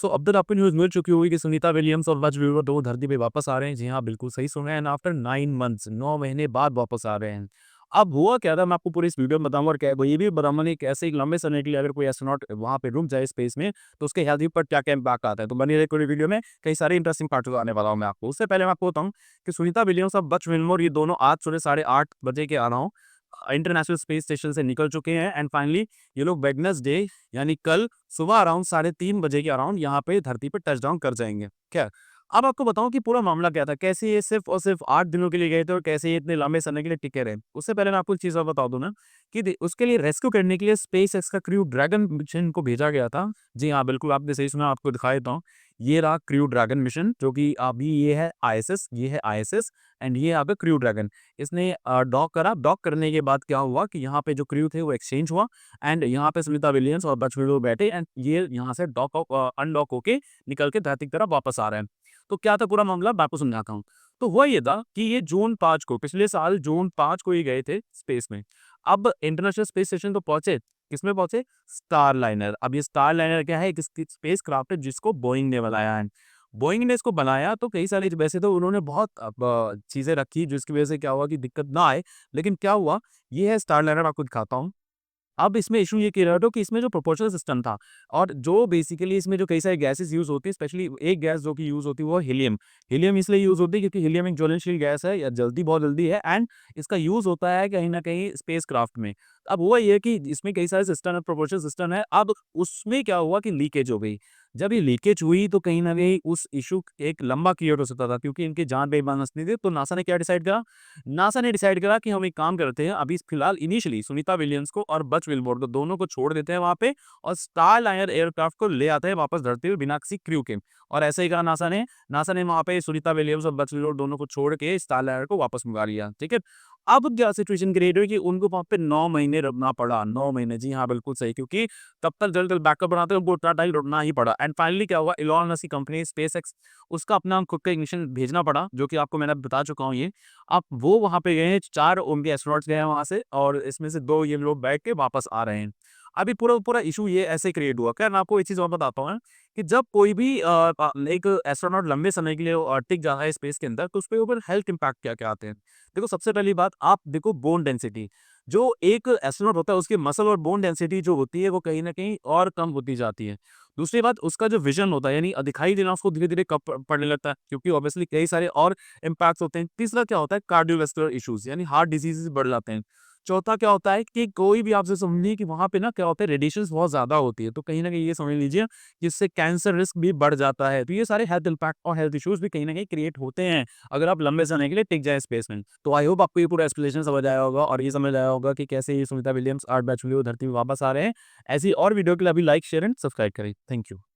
सो अब तक आपको न्यूज़ मिल चुकी होगी कि सुनीता विलियम्स और बच वीवर 2 धरती पे वापस आ रहे हैं। जी हाँ, बिल्कुल सही सुन रहे हैं एंड आफ्टर 9 मंथ्स 9 महीने बाद वापस आ रहे हैं। अब हुआ क्या था मैं आपको पूरी इस वीडियो में बताऊँगा और क्या ये भी बताऊँगा नहीं कैसे एक लंबे समय के लिए अगर कोई एस्ट्रोनॉट वहाँ पे रुक जाए स्पेस में तो उसके हेल्थ पर क्या-क्या इम्पैक्ट आता है। तो बनी रहिए पूरी वीडियो में कई सारे इंटरेस्टिंग पार्ट्स बताने वाला हूँ मैं आपको। उससे पहले मैं आपको बताऊँ कि सुनीता विलियम्स और बच विलमोर ये दोनों आज सुबह साढ़े 8 बजे के अराउंड इंटरनेशनल स्पेस स्टेशन से निकल चुके हैं एंड फाइनली ये लोग वेडनेसडे यानी कल सुबह अराउंड 3:30 बजे के अराउंड यहाँ पे धरती पे टच डाउन कर जाएँगे। क्या अब आपको बताऊँ कि पूरा मामला क्या था? कैसे ये सिर्फ़ और सिर्फ़ 8 दिनों के लिए गए थे और कैसे ये इतने लंबे समय के लिए टिके रहे? उससे पहले मैं आपको एक चीज़ और बता दूँ ना कि दे उसके लिए रेस्क्यू करने के लिए स्पेसएक्स का क्रू ड्रैगन मिशन को भेजा गया था। जी हाँ, बिल्कुल आपने सही सुना, आपको दिखा देता हूँ। ये रहा क्रू ड्रैगन मिशन जो कि अभी ये है आईएसएस एंड ये आपका क्रू ड्रैगन। इसने डॉक करा, डॉक करने के बाद क्या हुआ कि यहाँ पे जो क्रू थे वो एक्सचेंज हुआ एंड यहाँ पे सुनीता विलियम्स और बच विलियम्स बैठे एंड ये यहाँ से अनडॉक होके निकल के धरती की तरफ वापस आ रहे हैं। तो क्या था पूरा मामला मैं आपको समझाता हूँ। तो हुआ ये था कि ये जून 5 को पिछले साल जून 5 को ये गए थे स्पेस में। अब इंटरनेशनल स्पेस स्टेशन तो पहुँचे, किसमें पहुँचे? स्टारलाइनर। अब ये स्टारलाइनर क्या है? एक स्पेसक्राफ्ट है जिसको बोइंग ने बनाया है। बोइंग ने इसको बनाया तो कई सारी वैसे तो उन्होंने बहुत चीज़ें रखी जिसकी वज़ह से क्या हुआ कि दिक्कत ना आए। लेकिन क्या हुआ, ये है स्टारलाइनर, मैं आपको दिखाता हूँ। अब इसमें इश्यू ये क्लियर हो कि इसमें जो प्रोपोर्शनल सिस्टम था और जो बेसिकली इसमें जो कई सारी गैसेस यूज़ होती है, स्पेशली एक गैस जो कि यूज़ होती है वो है हीलियम। हीलियम इसलिए यूज़ होती है क्योंकि हीलियम एक ज्वलनशील गैस है या जलती बहुत जल्दी है एंड इसका यूज़ होता है कहीं न कहीं स्पेसक्राफ्ट में। अब हुआ ये है कि इसमें कई सारे सिस्टम है, प्रोपोर्शनल सिस्टम है। अब उसमें क्या हुआ कि लीकेज हो गई। जब ये लीकेज हुई तो कहीं न कहीं उस इश्यू एक लंबा क्रिएट हो सकता था क्योंकि इनकी जान बेईमान हस्ती थी। तो नासा ने क्या डिसाइड करा? नासा ने डिसाइड करा कि हम एक काम करते हैं, अभी फिलहाल इनिशियली सुनीता विलियम्स को और बच विलमोर को दोनों को छोड़ देते हैं वहाँ पे और स्टारलाइनर एयरक्राफ्ट को ले आते हैं वापस धरती पे बिना किसी क्रू के। और ऐसा ही कहा नासा ने वहाँ पे सुनीता विलियम्स और बच विलमोर दोनों को छोड़ के स्टारलाइनर को वापस मंगा लिया, ठीक है? अब क्या सिचुएशन क्रिएट हुई कि उनको वहाँ पे 9 महीने रुकना पड़ा, 9 महीने, जी हाँ, बिल्कुल सही, क्योंकि तब तक जल्द-जल्द बैकअप बनाते उनको उतना टाइम रुकना ही पड़ा एंड फाइनली क्या हुआ, इलॉन मस्क की कंपनी स्पेसएक्स उसका अपना खुद का एक मिशन भेजना पड़ा, जो कि आपको मैंने बता चुका हूँ ये। अब वो वहाँ पे गए हैं, 4 उनके एस्ट्रोनॉट्स गए हैं वहाँ से और इसमें से 2 ये लोग बैठ के वापस आ रहे हैं। अभी पूरा इश्यू ये ऐसे क्रिएट हुआ। खैर मैं आपको एक चीज़ और बताता हूँ कि जब कोई भी एक एस्ट्रोनॉट लंबे समय के लिए टिक जाता है स्पेस के अंदर, तो उसके ऊपर हेल्थ इम्पैक्ट क्या-क्या आते हैं। देखो सबसे पहली बात आप देखो बोन डेंसिटी। जो एक एस्ट्रोनॉट होता है उसकी मसल और बोन डेंसिटी जो होती है वो कहीं न कहीं और कम होती जाती है। दूसरी बात उसका जो विज़न होता है यानी दिखाई देना उसको धीरे-धीरे कम पड़ने लगता है क्योंकि ऑब्वियसली कई सारे और इम्पैक्ट्स होते हैं। तीसरा क्या होता है कार्डियोवैस्कुलर इश्यूज़ यानी हार्ट डिसीज़ेज़ बढ़ जाते हैं। चौथा क्या होता है कि कोई भी आपसे समझिए कि वहाँ पे ना क्या होता है रेडिएशंस बहुत ज़्यादा होती है। तो कहीं न कहीं ये समझ लीजिए कि इससे कैंसर रिस्क भी बढ़ जाता है। तो ये सारे हेल्थ इम्पैक्ट और हेल्थ इश्यूज़ भी कहीं न कहीं क्रिएट होते हैं, अगर आप लंबे समय के लिए टिक जाएँ स्पेस में। तो आई होप आपको ये पूरा एक्सप्लेनेशन समझ आया होगा और ये समझ आया होगा कि कैसे ये सुनीता विलियम्स 8 बैच में वो धरती पे वापस आ रहे हैं। ऐसी और वीडियो के लिए अभी लाइक, शेयर एंड सब्सक्राइब करें। Thank you.